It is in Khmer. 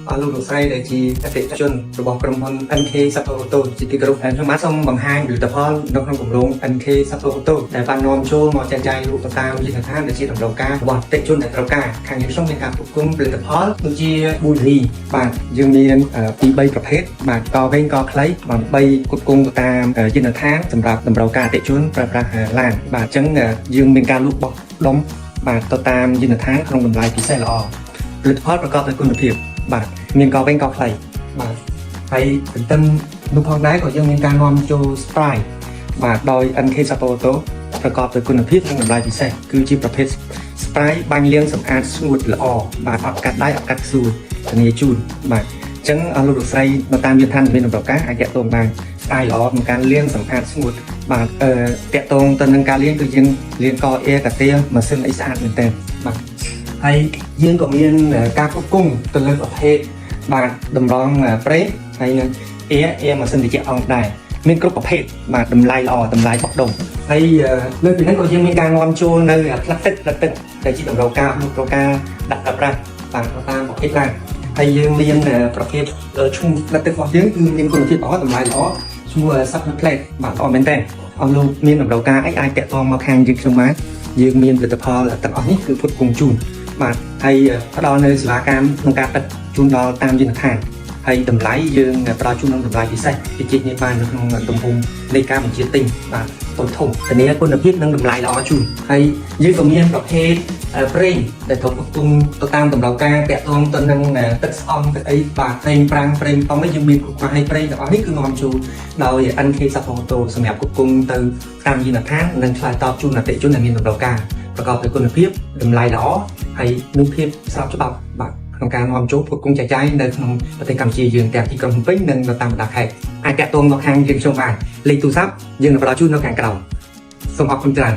អស់លោកលោកស្រីដែលជាអតិថិជនរបស់ក្រុមហ៊ុន NK Support Auto ជាទីគោរពហើយខ្ញុំបាទសូមបង្ហាញផលិតផលនៅក្នុងគម្រោង NK Support Auto ដែលបាននាំចូលមកចែកចាយរូបតាមវិទ្យាឋានដែលជាតម្រូវការរបស់អតិថិជនដែលត្រូវការខាងខ្ញុំមានការផ្គត់ផ្គង់ផលិតផលដូចជាប៊ូលីបាទយើងមានពី3ប្រភេទបាទកវែងកខ្លីបាទ3ផ្គត់ផ្គង់ទៅតាមវិទ្យាឋានសម្រាប់តម្រូវការអតិថិជនប្រើប្រាស់ឡានបាទអញ្ចឹងយើងមានការលក់បោះដុំបាទទៅតាមវិទ្យាឋានក្នុងតម្លៃពិសេសល្អផលិតផលប្រកបដោយគុណភាពបាទមានកវែងកខ្លីបាទហើយទន្ទឹមនោះផងដែរក៏យើងមានការនាំចូល spray បាទដោយ NK Support Auto ប្រកបដោយគុណភាពនិងតម្លៃពិសេសគឺជាប្រភេទ spray បាញ់លាងសម្អាតស្ងួតល្អបាទអត់កាត់ដៃអត់កាត់ស្រួលធានាជូនបាទអញ្ចឹងអស់លោកលោកស្រីនៅតាមវិទ្យាឋានមានតម្រូវការអាចតាក់ទងបាន spray ល្អក្នុងការលាងសម្អាតស្ងួតបាទតាក់ទងទៅនឹងការលាងគឺយើងលាងកអេកាទៀម៉ាស៊ីនអីស្អាតមែនទែនបាទហើយយើងក៏មានការគ្រប់គ្រងទៅលើប្រភេទបាទតម្រង់ប្រេងហើយនឹងអេម៉ាស៊ីនត្រជាក់អង្គដែរមានគ្រប់ប្រភេទបាទតម្លៃល្អតម្លៃបោះដុំហើយលើពីនេះក៏យើងមានការនាំចូលនៅផ្លាស្ទិកដែលជាតម្រូវការដាក់ប្រើប្រាស់បាទតាមប្រភេទដែរហើយយើងមានប្រភេទឈ្មោះផ្លាស្ទិករបស់យើងគឺមានគុណភាពល្អតម្លៃល្អឈ្មោះ Sublet Plate បាទល្អមែនតើអស់លោកមានតម្រូវការអីអាចតាក់ទងមកខាងយើងខ្ញុំបានយើងមានផលិតផលទាំងអស់នេះគឺផ្គត់ផ្គង់ជូនបាទហើយផ្ដល់នៅសេវាកម្មក្នុងការដឹកជូនដល់តាមយន្តដ្ឋានហើយតម្លៃយើងផ្ដល់ជូននឹងតម្លៃពិសេសពីជាតិនេះបាននៅក្នុងទំហំនៃការបញ្ជាទិញបាទធំធានាគុណភាពនិងតម្លៃល្អជូនហើយយើងក៏មានប្រភេទប្រេងដែលត្រូវផ្គត់ផ្គង់ទៅតាមតម្រូវការតាក់ទងទៅនឹងទឹកស្អំទឹកអីបាទប្រេងប្រាំងប្រេងប៉ុងនេះយើងមានគ្រប់ហើយប្រេងទាំងអស់នេះគឺនាំចូលដោយ NK Support Auto សម្រាប់ផ្គត់ផ្គង់ទៅតាមយន្តដ្ឋាននិងឆ្លើយតបជូនអតិថិជនដែលមានតម្រូវការប្រកបដោយគុណភាពតម្លៃល្អហើយនឹងភាពស្របច្បាប់បាទក្នុងការនាំចូលផ្គត់ផ្គង់ចែកចាយនៅក្នុងប្រទេសកម្ពុជាយើងទាំងទីក្រុងភ្នំពេញនិងនៅតាមបណ្ដាខេត្តអាចតាក់ទងមកខាងយើងខ្ញុំបានលេខទូរស័ព្ទយើងនឹងផ្ដល់ជូននៅខាងក្រោមសូមអរគុណច្រើន